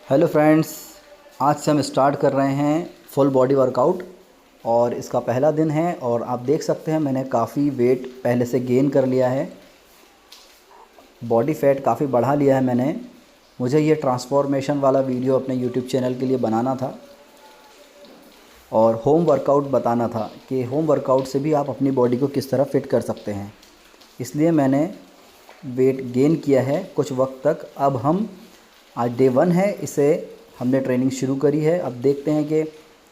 Hello friends, आज से हम स्टार्ट कर रहे हैं फुल बॉडी वर्कआउट और इसका पहला दिन है। और आप देख सकते हैं मैंने काफ़ी वेट पहले से गेन कर लिया है, बॉडी फैट काफ़ी बढ़ा लिया है मैंने। मुझे ये ट्रांसफॉर्मेशन वाला वीडियो अपने यूट्यूब चैनल के लिए बनाना था और होम वर्कआउट बताना था कि होम वर्कआउट से भी आप अपनी बॉडी को किस तरह फिट कर सकते हैं। इसलिए मैंने वेट गेन किया है कुछ वक्त तक। अब हम आज डे 1 है, इसे हमने ट्रेनिंग शुरू करी है। अब देखते हैं कि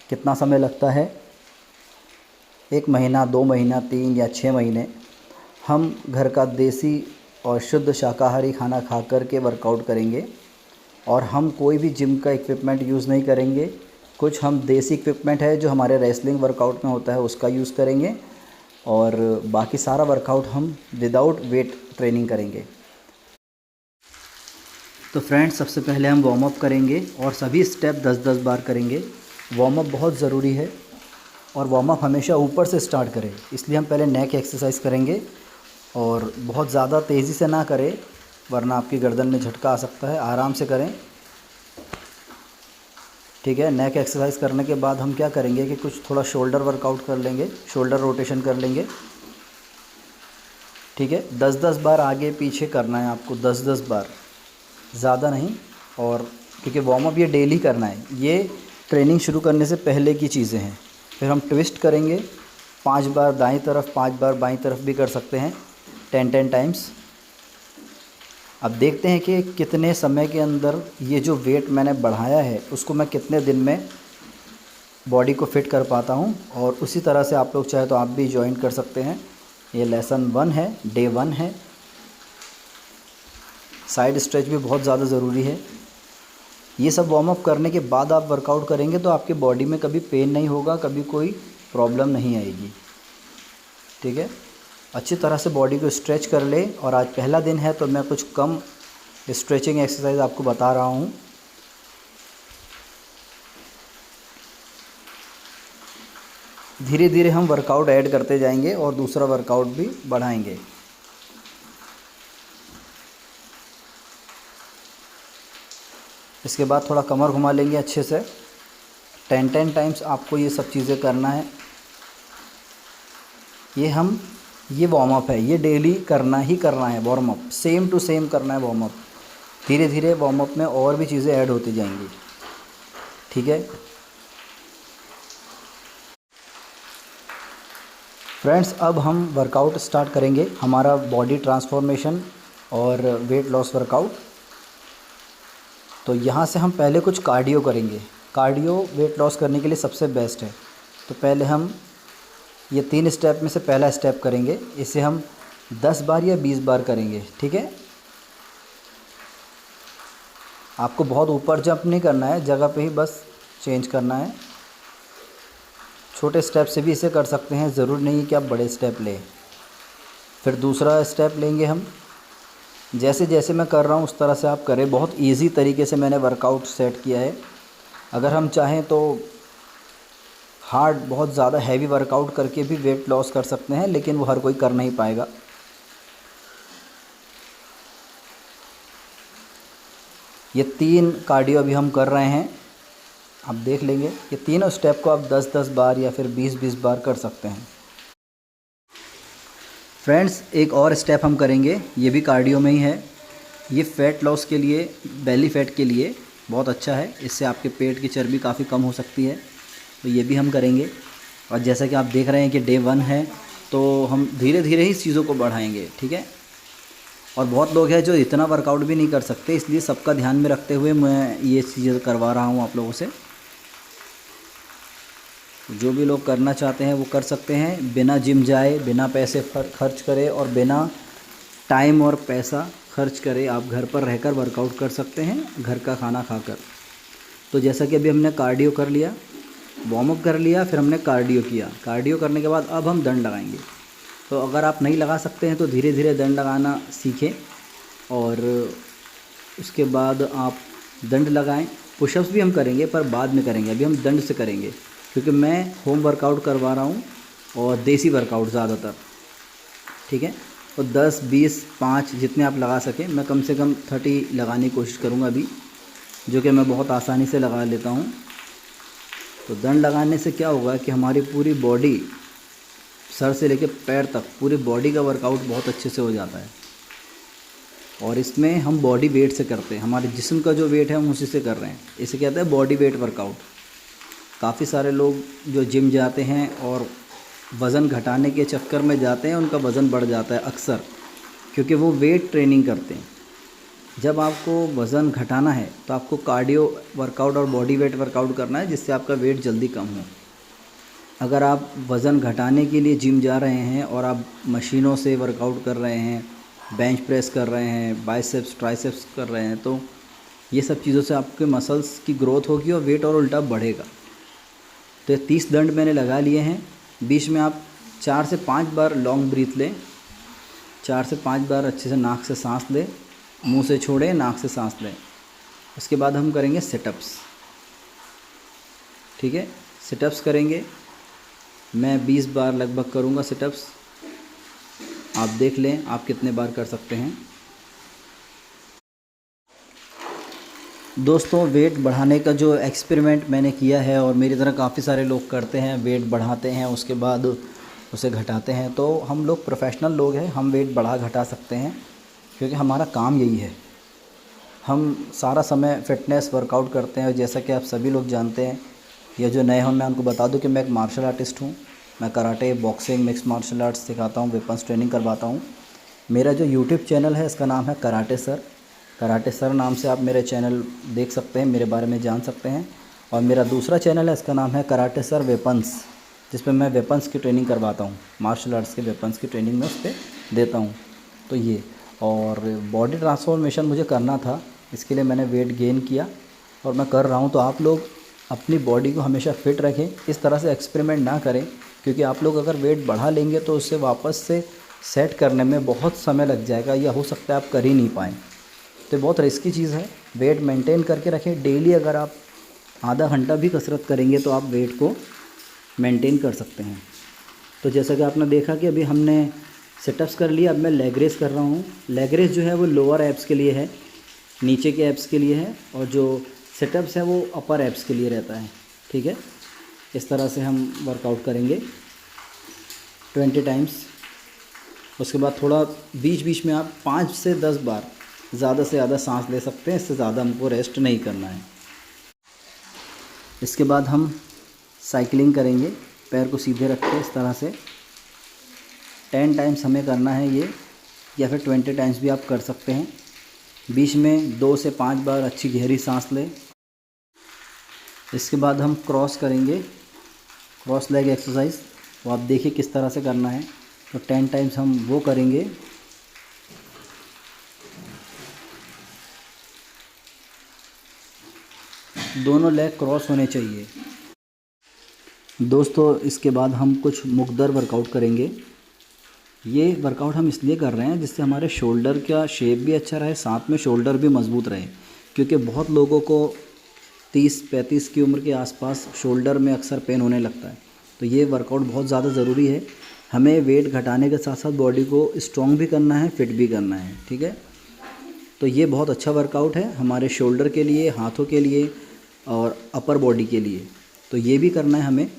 कितना समय लगता है। 1 महीना, 2 महीना, 3 या 6 महीने हम घर का देसी और शुद्ध शाकाहारी खाना खा कर के वर्कआउट करेंगे और हम कोई भी जिम का इक्विपमेंट यूज़ नहीं करेंगे। कुछ हम देसी इक्विपमेंट है जो हमारे रेसलिंग वर्कआउट में होता है उसका यूज़ करेंगे और बाकी सारा वर्कआउट हम विदाउट वेट ट्रेनिंग करेंगे। तो फ्रेंड्स, सबसे पहले हम वार्म अप करेंगे और सभी स्टेप 10-10 बार करेंगे। वार्म अप बहुत ज़रूरी है और वार्म अप हमेशा ऊपर से स्टार्ट करें, इसलिए हम पहले नेक एक्सरसाइज करेंगे और बहुत ज़्यादा तेज़ी से ना करें वरना आपकी गर्दन में झटका आ सकता है। आराम से करें, ठीक है। नेक एक्सरसाइज करने के बाद हम क्या करेंगे कि कुछ थोड़ा शोल्डर वर्कआउट कर लेंगे, शोल्डर रोटेशन कर लेंगे, ठीक है। 10-10 बार आगे पीछे करना है आपको, 10-10 बार, ज़्यादा नहीं। और क्योंकि वार्म अप ये डेली करना है, ये ट्रेनिंग शुरू करने से पहले की चीज़ें हैं। फिर हम ट्विस्ट करेंगे 5 बार दाईं तरफ, 5 बार बाईं तरफ भी कर सकते हैं, 10-10 टाइम्स। अब देखते हैं कि कितने समय के अंदर ये जो वेट मैंने बढ़ाया है उसको मैं कितने दिन में बॉडी को फिट कर पाता हूँ। और उसी तरह से आप लोग चाहे तो आप भी ज्वाइन कर सकते हैं। ये लेसन 1 है, डे 1 है। साइड स्ट्रेच भी बहुत ज़्यादा ज़रूरी है। ये सब वार्म अप करने के बाद आप वर्कआउट करेंगे तो आपकी बॉडी में कभी पेन नहीं होगा, कभी कोई प्रॉब्लम नहीं आएगी, ठीक है। अच्छी तरह से बॉडी को स्ट्रेच कर ले। और आज पहला दिन है तो मैं कुछ कम स्ट्रेचिंग एक्सरसाइज आपको बता रहा हूँ। धीरे धीरे हम वर्कआउट ऐड करते जाएंगे और दूसरा वर्कआउट भी बढ़ाएंगे। इसके बाद थोड़ा कमर घुमा लेंगे अच्छे से। 10-10 टाइम्स आपको ये सब चीज़ें करना है। ये वार्म अप है, ये डेली करना ही करना है। Warm up same to same करना है वार्म अप। धीरे धीरे वार्म अप में और भी चीज़ें ऐड होती जाएंगी, ठीक है फ्रेंड्स। अब हम वर्कआउट स्टार्ट करेंगे, हमारा बॉडी ट्रांसफॉर्मेशन और वेट लॉस वर्कआउट। तो यहाँ से हम पहले कुछ कार्डियो करेंगे। कार्डियो वेट लॉस करने के लिए सबसे बेस्ट है। तो पहले हम ये 3 स्टेप में से पहला स्टेप करेंगे। इसे हम 10 बार या 20 बार करेंगे, ठीक है। आपको बहुत ऊपर जंप नहीं करना है, जगह पे ही बस चेंज करना है। छोटे स्टेप से भी इसे कर सकते हैं, ज़रूरी नहीं कि आप बड़े स्टेप लें। फिर दूसरा स्टेप लेंगे हम। जैसे जैसे मैं कर रहा हूँ उस तरह से आप करें। बहुत इजी तरीके से मैंने वर्कआउट सेट किया है। अगर हम चाहें तो हार्ड, बहुत ज़्यादा हैवी वर्कआउट करके भी वेट लॉस कर सकते हैं, लेकिन वो हर कोई कर नहीं पाएगा। ये 3 कार्डियो अभी हम कर रहे हैं, आप देख लेंगे। ये तीनों स्टेप को आप 10-10 बार या फिर 20-20 बार कर सकते हैं। फ्रेंड्स, एक और स्टेप हम करेंगे, ये भी कार्डियो में ही है। ये फ़ैट लॉस के लिए, बेली फ़ैट के लिए बहुत अच्छा है। इससे आपके पेट की चर्बी काफ़ी कम हो सकती है, तो ये भी हम करेंगे। और जैसा कि आप देख रहे हैं कि डे 1 है तो हम धीरे धीरे ही चीज़ों को बढ़ाएंगे, ठीक है। और बहुत लोग हैं जो इतना वर्कआउट भी नहीं कर सकते, इसलिए सबका ध्यान में रखते हुए मैं ये चीज़ें करवा रहा हूँ आप लोगों से। जो भी लोग करना चाहते हैं वो कर सकते हैं, बिना जिम जाए, बिना पैसे खर्च करे और बिना टाइम और पैसा खर्च करे आप घर पर रहकर वर्कआउट कर सकते हैं, घर का खाना खाकर। तो जैसा कि अभी हमने कार्डियो कर लिया, वार्म अप कर लिया, फिर हमने कार्डियो किया। कार्डियो करने के बाद अब हम दंड लगाएंगे। तो अगर आप नहीं लगा सकते हैं तो धीरे धीरे दंड लगाना सीखें और उसके बाद आप दंड लगाएं। पुशअप्स भी हम करेंगे पर बाद में करेंगे, अभी हम दंड से करेंगे क्योंकि मैं होम वर्कआउट करवा रहा हूँ और देसी वर्कआउट ज़्यादातर, ठीक है। और 10, 20, 5 जितने आप लगा सकें। मैं कम से कम 30 लगाने की कोशिश करूँगा अभी। जो कि मैं बहुत आसानी से लगा लेता हूँ। तो दंड लगाने से क्या होगा कि हमारी पूरी बॉडी, सर से लेकर पैर तक पूरी बॉडी का वर्कआउट बहुत अच्छे से हो जाता है। और इसमें हम बॉडी वेट से करते हैं, हमारे जिस्म का जो वेट है हम उसी से कर रहे हैं। इसे कहते हैं बॉडी वेट वर्कआउट। काफ़ी सारे लोग जो जिम जाते हैं और वज़न घटाने के चक्कर में जाते हैं, उनका वज़न बढ़ जाता है अक्सर, क्योंकि वो वेट ट्रेनिंग करते हैं। जब आपको वज़न घटाना है तो आपको कार्डियो वर्कआउट और बॉडी वेट वर्कआउट करना है, जिससे आपका वेट जल्दी कम हो। अगर आप वज़न घटाने के लिए जिम जा रहे हैं और आप मशीनों से वर्कआउट कर रहे हैं, बेंच प्रेस कर रहे हैं, बाइसेप्स ट्राइसेप्स कर रहे हैं, तो ये सब चीज़ों से आपके मसल्स की ग्रोथ होगी और वेट और उल्टा बढ़ेगा। तो 30 दंड मैंने लगा लिए हैं। बीच में आप 4 से 5 बार लॉन्ग ब्रीथ लें, 4 से 5 बार अच्छे से नाक से सांस लें, मुंह से छोड़ें, नाक से सांस लें। उसके बाद हम करेंगे सिटअप्स। ठीक है, सिटअप्स करेंगे। मैं 20 बार लगभग करूँगा सिटअप्स। आप देख लें आप कितने बार कर सकते हैं। दोस्तों, वेट बढ़ाने का जो एक्सपेरिमेंट मैंने किया है, और मेरी तरह काफ़ी सारे लोग करते हैं, वेट बढ़ाते हैं उसके बाद उसे घटाते हैं। तो हम लोग प्रोफेशनल लोग हैं, हम वेट बढ़ा घटा सकते हैं, क्योंकि हमारा काम यही है। हम सारा समय फ़िटनेस वर्कआउट करते हैं। जैसा कि आप सभी लोग जानते हैं, या जो नए हों, मैं उनको बता दूं कि मैं एक मार्शल आर्टिस्ट हूं। मैं karate, boxing, mix martial arts सिखाता हूं, वेपन्स ट्रेनिंग करवाता हूं। मेरा जो यूट्यूब चैनल है इसका नाम है कराटे सर। कराटे सर नाम से आप मेरे चैनल देख सकते हैं, मेरे बारे में जान सकते हैं। और मेरा दूसरा चैनल है, इसका नाम है कराटे सर वेपन्स, जिसमें मैं वेपन्स की ट्रेनिंग करवाता हूँ, मार्शल आर्ट्स के वेपन्स की ट्रेनिंग मैं उस पर देता हूँ। तो ये, और बॉडी ट्रांसफॉर्मेशन मुझे करना था, इसके लिए मैंने वेट गेन किया और मैं कर रहा हूँ। तो आप लोग अपनी बॉडी को हमेशा फ़िट रखें, इस तरह से एक्सपेरिमेंट ना करें, क्योंकि आप लोग अगर वेट बढ़ा लेंगे तो उसे वापस से सेट करने में बहुत समय लग जाएगा, या हो सकता है आप कर ही नहीं पाएँ। तो बहुत रिस्की चीज़ है। वेट मेंटेन करके रखें। डेली अगर आप आधा घंटा भी कसरत करेंगे तो आप वेट को मेंटेन कर सकते हैं। तो जैसा कि आपने देखा कि अभी हमने सिटअप्स कर लिया, अब मैं लेग रेस कर रहा हूँ। लेग रेस जो है वो लोअर एब्स के लिए है, नीचे के एब्स के लिए है, और जो सिटअप्स है वो अपर एब्स के लिए रहता है। ठीक है, इस तरह से हम वर्कआउट करेंगे 20 टाइम्स। उसके बाद थोड़ा बीच बीच में आप 5 से 10 बार ज़्यादा से ज़्यादा सांस ले सकते हैं, इससे ज़्यादा हमको रेस्ट नहीं करना है। इसके बाद हम साइकिलिंग करेंगे, पैर को सीधे रख के इस तरह से 10 टाइम्स हमें करना है ये, या फिर 20 टाइम्स भी आप कर सकते हैं। बीच में 2 से 5 बार अच्छी गहरी सांस लें। इसके बाद हम क्रॉस करेंगे, क्रॉस लेग एक्सरसाइज, वो आप देखिए किस तरह से करना है। तो 10 टाइम्स हम वो करेंगे। दोनों लेग क्रॉस होने चाहिए। दोस्तों, इसके बाद हम कुछ मुकद्दर वर्कआउट करेंगे। ये वर्कआउट हम इसलिए कर रहे हैं जिससे हमारे शोल्डर का शेप भी अच्छा रहे, साथ में शोल्डर भी मजबूत रहे, क्योंकि बहुत लोगों को 30-35 की उम्र के आसपास शोल्डर में अक्सर पेन होने लगता है। तो ये वर्कआउट बहुत ज़्यादा ज़रूरी है। हमें वेट घटाने के साथ साथ बॉडी को स्ट्रॉन्ग भी करना है, फिट भी करना है। ठीक है, तो ये बहुत अच्छा वर्कआउट है हमारे शोल्डर के लिए, हाथों के लिए और अपर बॉडी के लिए। तो ये भी करना है हमें।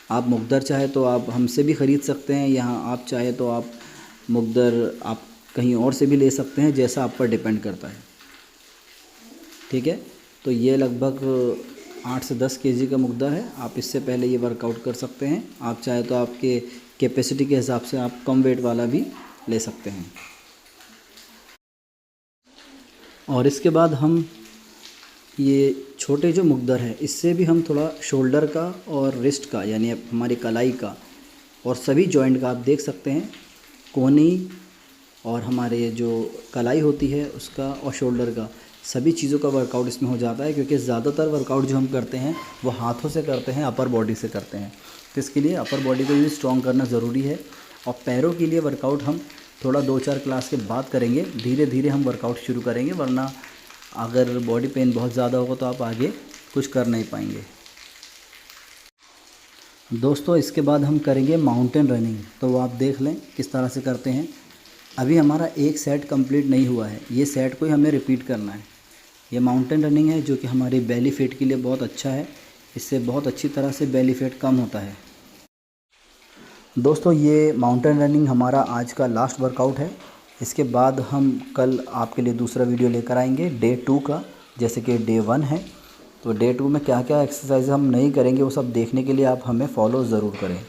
आप मुकद्दर चाहे तो आप हमसे भी ख़रीद सकते हैं, यहाँ आप चाहे तो आप मुकद्दर आप कहीं और से भी ले सकते हैं, जैसा आप पर डिपेंड करता है। ठीक है, तो ये लगभग 8 से 10 केजी का मुकद्दर है। आप इससे पहले ये वर्कआउट कर सकते हैं। आप चाहे तो आपके कैपेसिटी के हिसाब से आप कम वेट वाला भी ले सकते हैं। और इसके बाद हम ये छोटे जो मुकद्दर है, इससे भी हम थोड़ा शोल्डर का और रिस्ट का, यानी हमारी कलाई का और सभी जॉइंट का, आप देख सकते हैं, कोहनी और हमारे जो कलाई होती है उसका और शोल्डर का, सभी चीज़ों का वर्कआउट इसमें हो जाता है। क्योंकि ज़्यादातर वर्कआउट जो हम करते हैं वो हाथों से करते हैं, अपर बॉडी से करते हैं। तो इसके लिए अपर बॉडी को भी स्ट्रॉन्ग करना ज़रूरी है। और पैरों के लिए वर्कआउट हम थोड़ा 2-4 क्लास के बाद करेंगे, धीरे धीरे हम वर्कआउट शुरू करेंगे, वरना अगर बॉडी पेन बहुत ज़्यादा होगा तो आप आगे कुछ कर नहीं पाएंगे। दोस्तों, इसके बाद हम करेंगे माउंटेन रनिंग। तो वो आप देख लें किस तरह से करते हैं। अभी हमारा एक सेट कंप्लीट नहीं हुआ है, ये सेट को ही हमें रिपीट करना है। ये माउंटेन रनिंग है जो कि हमारे बेली फैट के लिए बहुत अच्छा है। इससे बहुत अच्छी तरह से बेली फैट कम होता है। दोस्तों ये माउंटेन रनिंग हमारा आज का लास्ट वर्कआउट है। इसके बाद हम कल आपके लिए दूसरा वीडियो लेकर आएंगे डे 2 का। जैसे कि डे 1 है तो डे 2 में क्या क्या एक्सरसाइज हम नहीं करेंगे वो सब देखने के लिए आप हमें फॉलो ज़रूर करें।